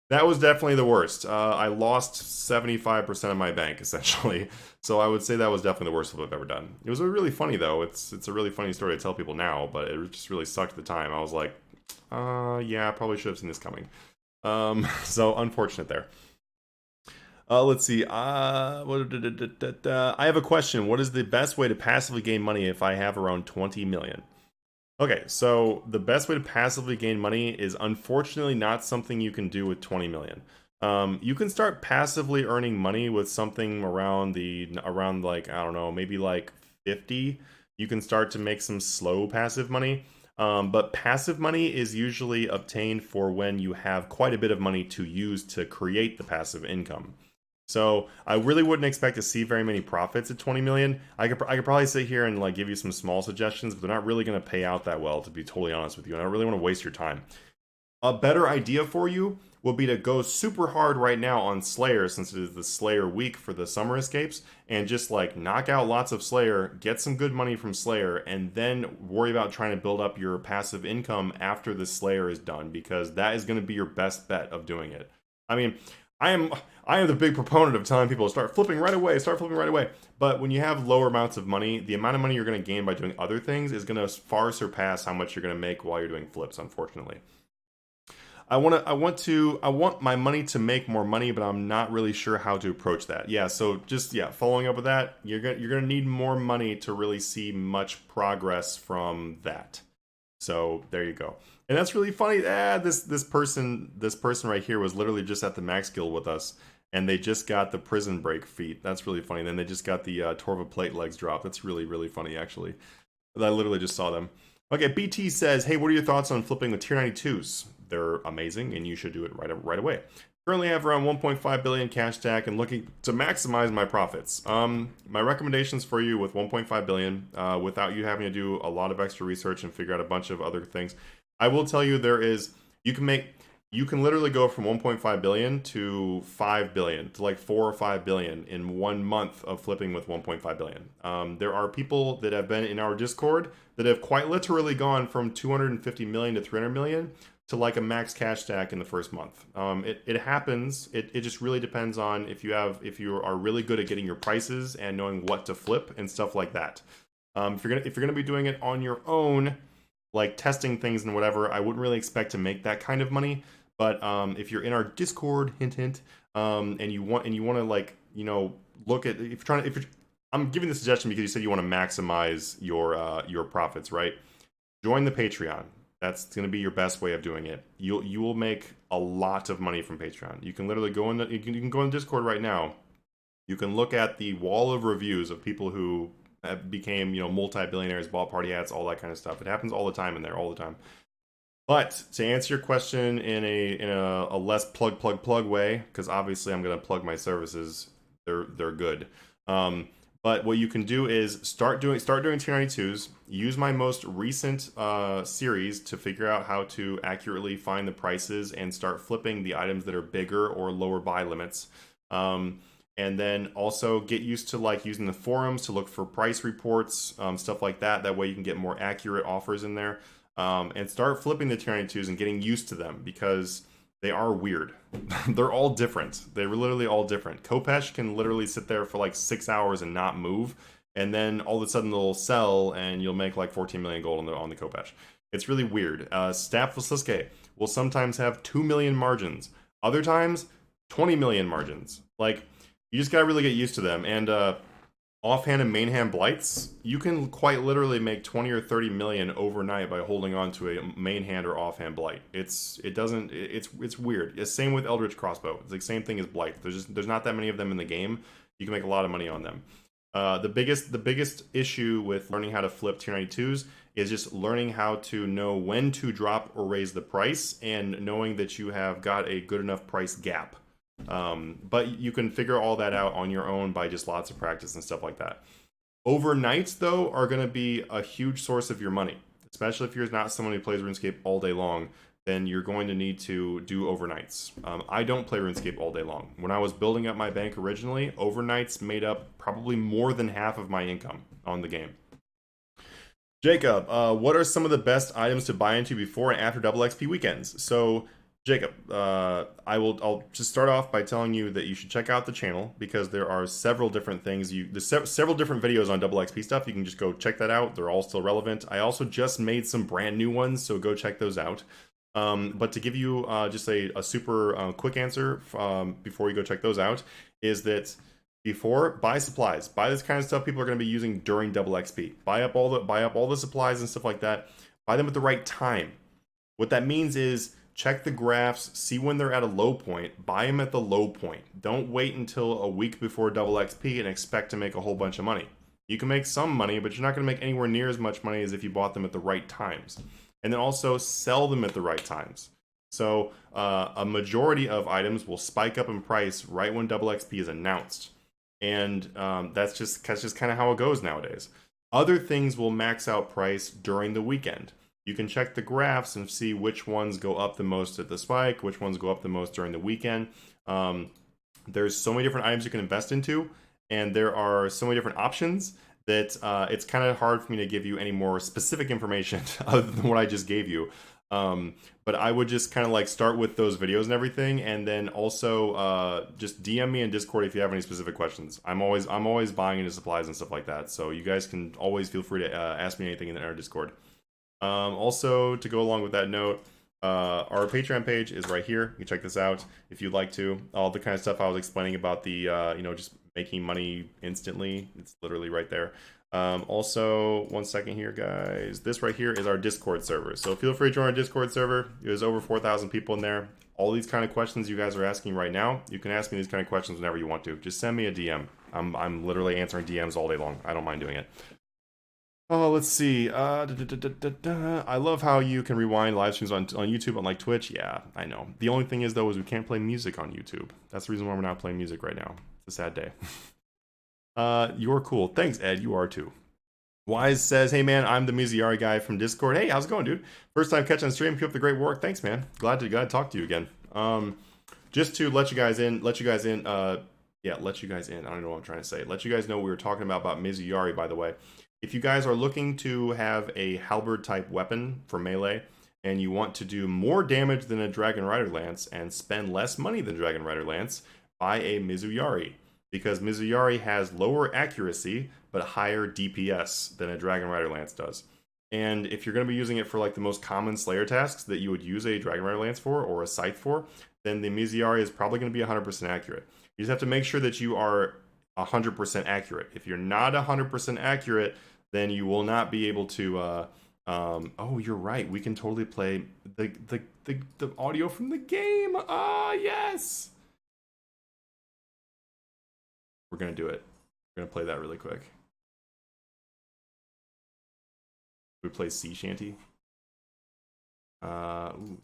that was definitely the worst. I lost 75% of my bank essentially. So I would say that was definitely the worst flip I've ever done. It was really funny though. It's a really funny story to tell people now, but it just really sucked at the time. I was like, yeah, I probably should have seen this coming. So unfortunate there. Let's see. I have a question. What is the best way to passively gain money if I have around 20 million? Okay, so the best way to passively gain money is unfortunately not something you can do with 20 million. You can start passively earning money with something around like, I don't know, maybe like 50. You can start to make some slow passive money. But passive money is usually obtained for when you have quite a bit of money to use to create the passive income. So I really wouldn't expect to see very many profits at 20 million. I could probably sit here and like give you some small suggestions, but they're not really going to pay out that well, to be totally honest with you. And I don't really want to waste your time. A better idea for you would be to go super hard right now on Slayer, since it is the Slayer week for the summer escapes, and just like knock out lots of Slayer, get some good money from Slayer, and then worry about trying to build up your passive income after the Slayer is done, because that is going to be your best bet of doing it. I mean, I am I am the big proponent of telling people to start flipping right away, start flipping right away. But when you have lower amounts of money, the amount of money you're going to gain by doing other things is going to far surpass how much you're going to make while you're doing flips, unfortunately. I want my money to make more money, but I'm not really sure how to approach that. Yeah, so just yeah, following up with that, you're gonna need more money to really see much progress from that. So there you go. And that's really funny. This person right here was literally just at the Max Guild with us, and they just got the prison break feat. That's really funny. Then they just got the Torva plate legs drop. That's really funny actually. I literally just saw them. Okay, BT says, hey, what are your thoughts on flipping the tier 92s? They're amazing, and you should do it right away. Currently, I have around 1.5 billion cash stack and looking to maximize my profits. My recommendations for you with 1.5 billion, without you having to do a lot of extra research and figure out a bunch of other things, I will tell you you can literally go from 1.5 billion to 5 billion to like 4 or 5 billion in 1 month of flipping with 1.5 billion. There are people that have been in our Discord that have quite literally gone from 250 million to 300 million to like a max cash stack in the first month. It happens. It just really depends on if you are really good at getting your prices and knowing what to flip and stuff like that. If you're gonna be doing it on your own, like testing things and whatever, I wouldn't really expect to make that kind of money. But if you're in our Discord, hint hint, and you want to like look at I'm giving the suggestion because you said you want to maximize your profits, right? Join the Patreon. That's going to be your best way of doing it. You will make a lot of money from Patreon. You can literally go in you can go in Discord right now. You can look at the wall of reviews of people who became multi-billionaires, bought party hats, all that kind of stuff. It happens all the time in there, all the time. But to answer your question in a less plug way, because obviously I'm going to plug my services, they're good. But what you can do is start doing tier 92s. Use my most recent series to figure out how to accurately find the prices and start flipping the items that are bigger or lower buy limits. And then also get used to like using the forums to look for price reports, stuff like that. That way you can get more accurate offers in there. And start flipping the tier 92s and getting used to them, because they are weird. They're all different. They're literally all different. Kopesh can literally sit there for like 6 hours and not move, and then all of a sudden they'll sell and you'll make like 14 million gold on the Kopesh. It's really weird. Staff Vasiske will sometimes have 2 million margins. Other times, 20 million margins. Like, you just gotta really get used to them. And offhand and mainhand blights, you can quite literally make 20 or 30 million overnight by holding on to a mainhand or offhand blight. It's weird. It's same with Eldritch Crossbow. It's like same thing as blight. There's not that many of them in the game. You can make a lot of money on them. The biggest issue with learning how to flip tier 92s is just learning how to know when to drop or raise the price, and knowing that you have got a good enough price gap. But you can figure all that out on your own by just lots of practice and stuff like that. Overnights, though, are going to be a huge source of your money, especially if you're not someone who plays RuneScape all day long, then you're going to need to do overnights. I don't play RuneScape all day long. When I was building up my bank originally, overnights made up probably more than half of my income on the game. Jacob, what are some of the best items to buy into before and after double XP weekends? So, Jacob, I'll just start off by telling you that you should check out the channel because there are several different things. There's several different videos on double XP stuff. You can just go check that out. They're all still relevant. I also just made some brand new ones, so go check those out. But to give you just a super quick answer before you go check those out, is that before, buy supplies. Buy this kind of stuff people are going to be using during double XP. Buy up all the supplies and stuff like that. Buy them at the right time. What that means is check the graphs, see when they're at a low point, buy them at the low point. Don't wait until a week before double XP and expect to make a whole bunch of money. You can make some money, but you're not going to make anywhere near as much money as if you bought them at the right times. And then also sell them at the right times. So a majority of items will spike up in price right when double XP is announced. And that's just kind of how it goes nowadays. Other things will max out price during the weekend. You can check the graphs and see which ones go up the most at the spike, which ones go up the most during the weekend. There's so many different items you can invest into, and there are so many different options that it's kind of hard for me to give you any more specific information other than what I just gave you. But I would just kind of like start with those videos and everything, and then also just DM me in Discord if you have any specific questions. I'm always buying into supplies and stuff like that, so you guys can always feel free to ask me anything in our Discord. Also, to go along with that note, our Patreon page is right here. You can check this out if you'd like to. All the kind of stuff I was explaining about the just making money instantly. It's literally right there. Also, one second here, guys. This right here is our Discord server. So feel free to join our Discord server. There's over 4,000 people in there. All these kind of questions you guys are asking right now, you can ask me these kind of questions whenever you want to. Just send me a DM. I'm literally answering DMs all day long. I don't mind doing it. Oh, let's see. I love how you can rewind live streams on YouTube, unlike Twitch. Yeah, I know. The only thing is, though, is we can't play music on YouTube. That's the reason why we're not playing music right now. It's a sad day. You're cool. Thanks, Ed. You are too. Wise says, hey, man, I'm the Miziari guy from Discord. Hey, how's it going, dude? First time catching the stream. Keep up the great work. Thanks, man. Glad to talk to you again. Just to let you guys in. I don't know what I'm trying to say. Let you guys know we were talking about Miziari, by the way. If you guys are looking to have a halberd type weapon for melee, and you want to do more damage than a Dragon Rider Lance and spend less money than Dragon Rider Lance, buy a Mizuyari. Because Mizuyari has lower accuracy, but higher DPS than a Dragon Rider Lance does. And if you're going to be using it for like the most common Slayer tasks that you would use a Dragon Rider Lance for, or a Scythe for, then the Mizuyari is probably going to be 100% accurate. You just have to make sure that you are 100% accurate. If you're not 100% accurate, then you will not be able to oh, you're right, we can totally play the audio from the game. Yes, we're gonna do it. We're gonna play that really quick. We play Sea Shanty. Ooh.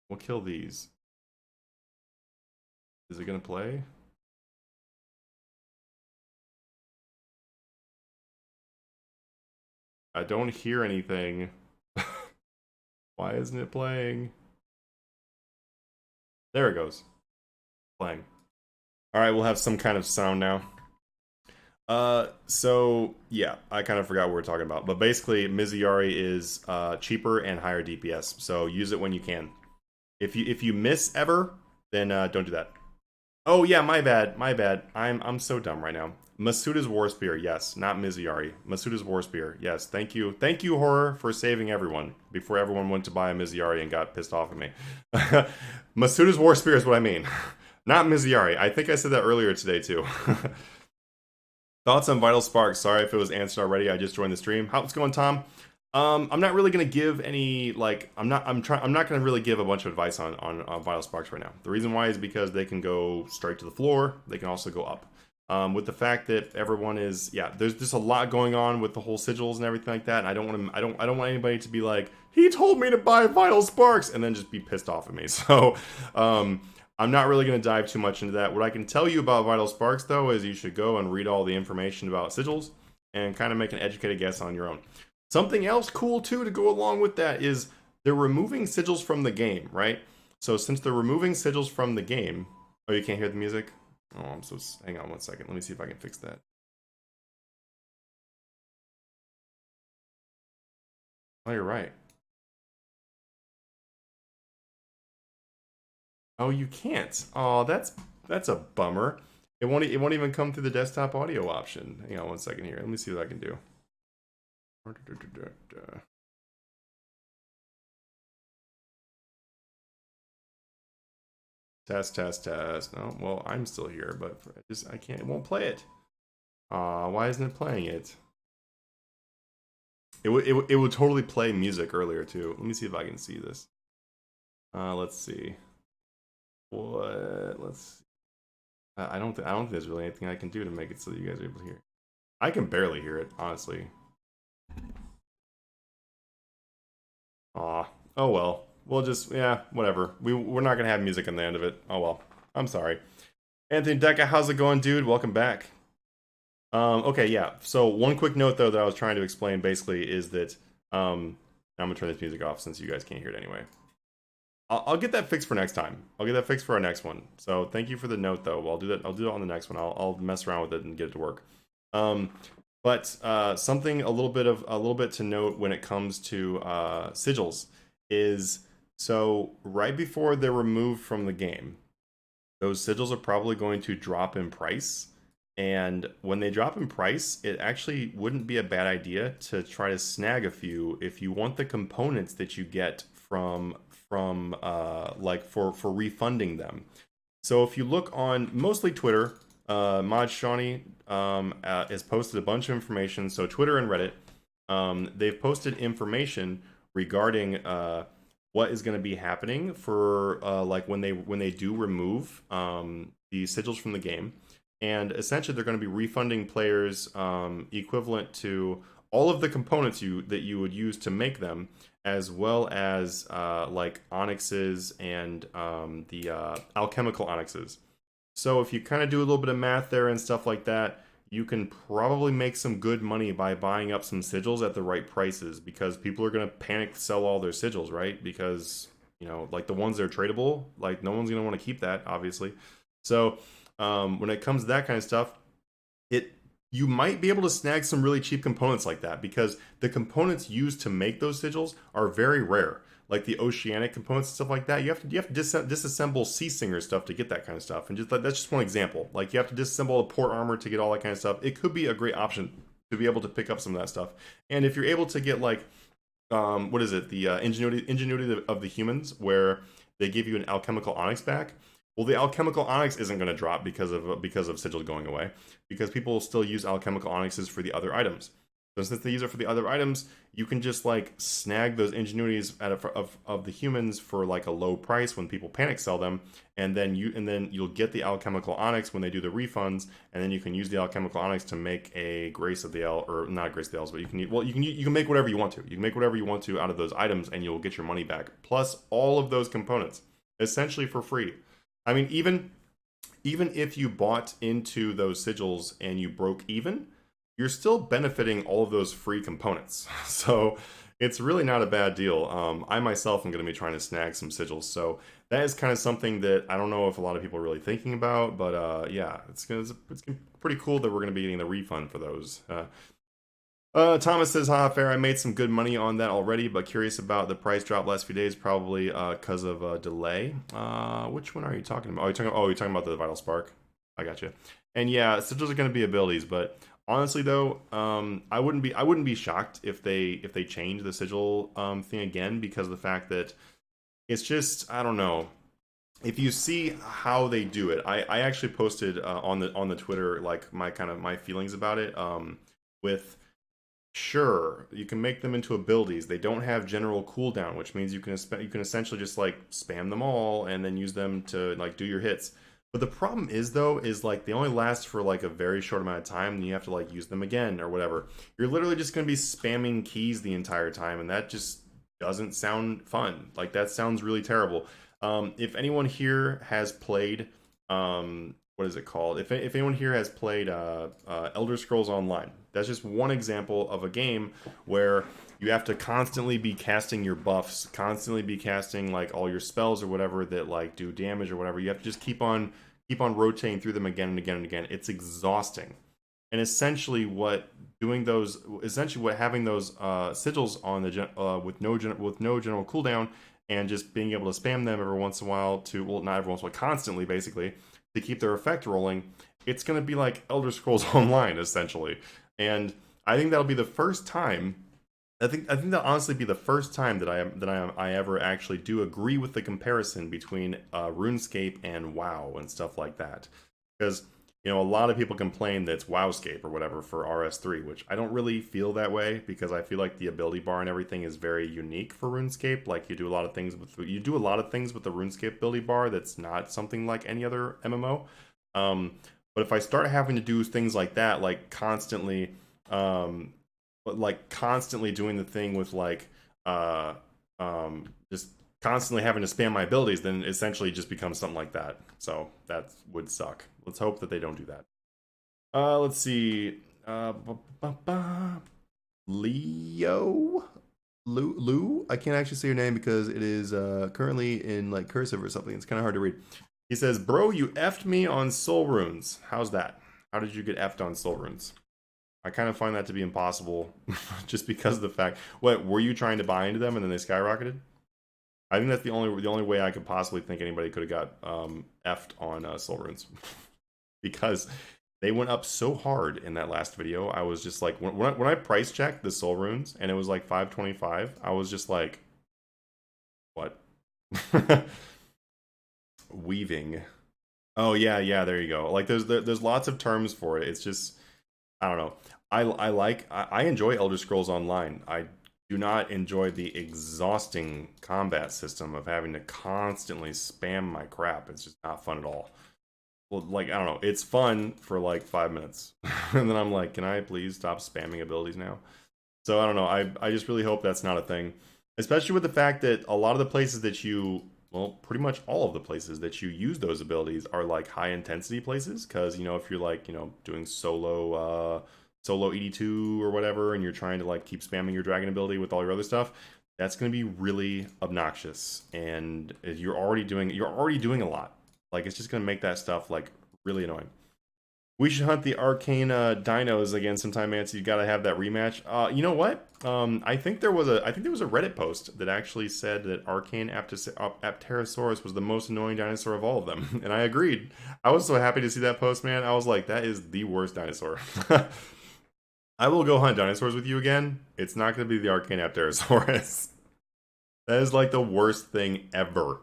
We'll kill these. Is it gonna play? I don't hear anything. Why isn't it playing? There it goes. Playing. Alright, we'll have some kind of sound now. So yeah, I kind of forgot what we're talking about. But basically, Mizuyari is cheaper and higher DPS. So use it when you can. If you miss ever, then don't do that. Oh yeah, my bad. I'm so dumb right now. Masuda's War Spear, yes, not Mizuyari. Masuda's War Spear, yes. Thank you, Horror, for saving everyone before everyone went to buy a Mizuyari and got pissed off at me. Masuda's War Spear is what I mean, not Mizuyari. I think I said that earlier today too. Thoughts on Vital Spark? Sorry if it was answered already. I just joined the stream. How's it going, Tom? I'm not really gonna give any I'm not gonna really give a bunch of advice on Vital Sparks right now. The reason why is because they can go straight to the floor. They can also go up. With the fact that everyone is there's just a lot going on with the whole sigils and everything like that. And I don't want anybody to be like, he told me to buy Vital Sparks and then just be pissed off at me. So I'm not really going to dive too much into that. What I can tell you about Vital Sparks, though, is you should go and read all the information about sigils and kind of make an educated guess on your own. Something else cool, too, to go along with that is they're removing sigils from the game, right? So since they're removing sigils from the game... Oh, you can't hear the music? Oh, I'm so... Hang on one second. Let me see if I can fix that. Oh, you're right. Oh, you can't. Oh, that's a bummer. It won't even come through the desktop audio option. Hang on one second here. Let me see what I can do. Test, test, test. No, well, I'm still here, but I can't. It won't play it. Why isn't it playing it? It would totally play music earlier too. Let me see if I can see this. Let's see. What? Let's see. I don't think there's really anything I can do to make it so that you guys are able to hear it. I can barely hear it, honestly. Aw. Oh well. We'll just, yeah, whatever. We're not gonna have music in the end of it. Oh well. I'm sorry. Anthony Deca, how's it going, dude? Welcome back. Okay, yeah. So one quick note though that I was trying to explain basically is that I'm gonna turn this music off since you guys can't hear it anyway. I'll get that fixed for next time. I'll get that fixed for our next one. So thank you for the note though. I'll do that. I'll do it on the next one. I'll mess around with it and get it to work. But something a little bit to note when it comes to sigils is, so right before they're removed from the game, those sigils are probably going to drop in price. And when they drop in price, it actually wouldn't be a bad idea to try to snag a few if you want the components that you get from like for refunding them. So if you look on mostly Twitter, Mod Shawnee has posted a bunch of information. So Twitter and Reddit, they've posted information regarding what is going to be happening for like when they do remove the sigils from the game, and essentially they're going to be refunding players equivalent to all of the components that you would use to make them, as well as like onyxes and the alchemical onyxes. So if you kind of do a little bit of math there and stuff like that, you can probably make some good money by buying up some sigils at the right prices, because people are going to panic sell all their sigils, right? Because, you know, like the ones that are tradable, like no one's going to want to keep that, obviously. So when it comes to that kind of stuff, you might be able to snag some really cheap components like that, because the components used to make those sigils are very rare. Like the oceanic components and stuff like that, you have to disassemble Sea Singer stuff to get that kind of stuff. And just that's just one example. Like you have to disassemble a port armor to get all that kind of stuff. It could be a great option to be able to pick up some of that stuff. And if you're able to get like, what is it? The ingenuity of the humans, where they give you an alchemical onyx back. Well, the alchemical onyx isn't going to drop because of sigil going away, because people will still use alchemical onyxes for the other items. So since they use it for the other items, you can just like snag those ingenuities of the humans for like a low price when people panic sell them, and then you'll get the alchemical onyx when they do the refunds, and then you can use the alchemical onyx to make a Grace of the El, or not Grace of the Elves, but you can make whatever you want to. You can make whatever you want to out of those items, and you'll get your money back, plus all of those components essentially for free. I mean, even if you bought into those sigils and you broke even, you're still benefiting all of those free components. So it's really not a bad deal. I myself am going to be trying to snag some sigils. So that is kind of something that I don't know if a lot of people are really thinking about. But yeah, it's pretty cool that we're going to be getting the refund for those. Thomas says, haha, fair, I made some good money on that already, but curious about the price drop last few days, probably because of delay. Which one are you talking about? You're talking about the Vital Spark. I got you. And yeah, sigils are going to be abilities, but honestly though, I wouldn't be shocked if they change the sigil thing again, because of the fact that it's just, I don't know. If you see how they do it, I actually posted on the Twitter like my feelings about it. With Sure, you can make them into abilities. They don't have general cooldown, which means you can essentially just like spam them all and then use them to like do your hits. But the problem is though, is like they only last for like a very short amount of time, and you have to like use them again or whatever. You're literally just going to be spamming keys the entire time, and that just doesn't sound fun. Like that sounds really terrible. If anyone here has played, what is it called? If anyone here has played Elder Scrolls Online, that's just one example of a game where you have to constantly be casting your buffs, constantly be casting like all your spells or whatever that like do damage or whatever. You have to just keep on rotating through them again and again and again. It's exhausting. And essentially what having those sigils on the with no general cooldown and just being able to spam them every once in a while to, well, not every once in a while, constantly basically, to keep their effect rolling, it's going to be like Elder Scrolls Online essentially. And I think that'll be the first time. I think that'll honestly be the first time that I ever actually do agree with the comparison between RuneScape and WoW and stuff like that, because a lot of people complain that it's WoWscape or whatever for RS3, which I don't really feel that way, because I feel like the ability bar and everything is very unique for RuneScape. Like you do a lot of things with the RuneScape ability bar that's not something like any other MMO. But if I start having to do things like that, like constantly, doing the thing with just constantly having to spam my abilities, then essentially just becomes something like that. So that would suck. Let's hope that they don't do that. Let's see. Leo? Lou? I can't actually say your name because it is currently in like cursive or something. It's kind of hard to read. He says, bro, you effed me on soul runes. How's that? How did you get effed on soul runes? I kind of find that to be impossible just because of the fact. What, were you trying to buy into them and then they skyrocketed? I think that's the only way I could possibly think anybody could have got effed on soul runes. Because they went up so hard in that last video. I was just like, when I price checked the soul runes and it was like 525, I was just like, what? Weaving. Oh yeah, there you go. Like there's lots of terms for it. It's just, I don't know. I enjoy Elder Scrolls Online. I do not enjoy the exhausting combat system of having to constantly spam my crap. It's just not fun at all. Well, like, I don't know. It's fun for like 5 minutes. And then I'm like, can I please stop spamming abilities now? So I don't know. I just really hope that's not a thing. Especially with the fact that a lot of the places that well, pretty much all of the places that you use those abilities are like high intensity places. Because, if you're like, doing solo ED2 or whatever, and you're trying to like keep spamming your dragon ability with all your other stuff, that's going to be really obnoxious. And you're already doing a lot. Like, it's just going to make that stuff like really annoying. We should hunt the arcane dinos again sometime, Mancy. You got to have that rematch. You know what? I think there was a Reddit post that actually said that arcane Apterosaurus was the most annoying dinosaur of all of them, and I agreed. I was so happy to see that post, man. I was like, that is the worst dinosaur. I will go hunt dinosaurs with you again. It's not going to be the arcane Apterosaurus. That is like the worst thing ever.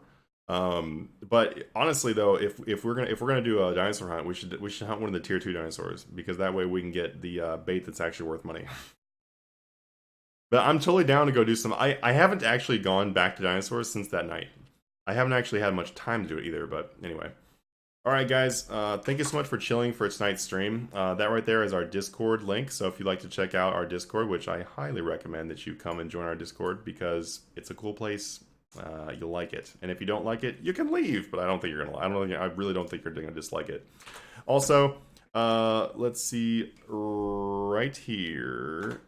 But honestly though, if we're gonna do a dinosaur hunt, we should hunt one of the tier 2 dinosaurs, because that way we can get the bait that's actually worth money. But I'm totally down to go do some. I haven't actually gone back to dinosaurs since that night. I haven't actually had much time to do it either, but anyway. Alright guys, thank you so much for chilling for tonight's stream. That right there is our Discord link, so if you'd like to check out our Discord, which I highly recommend that you come and join our Discord, because it's a cool place. You'll like it, and if you don't like it, you can leave. But I don't think you're gonna. I really don't think you're gonna dislike it. Also, let's see right here.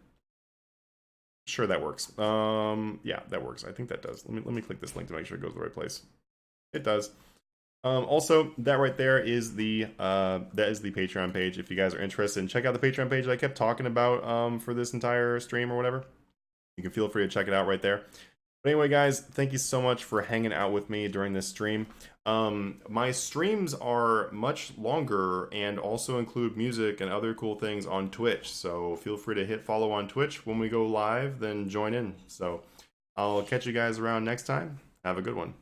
Sure, that works. Yeah, that works. I think that does. Let me click this link to make sure it goes to the right place. It does. Also, that right there is the Patreon page. If you guys are interested, check out the Patreon page that I kept talking about for this entire stream or whatever. You can feel free to check it out right there. But anyway, guys, thank you so much for hanging out with me during this stream. My streams are much longer and also include music and other cool things on Twitch. So feel free to hit follow on Twitch when we go live, then join in. So I'll catch you guys around next time. Have a good one.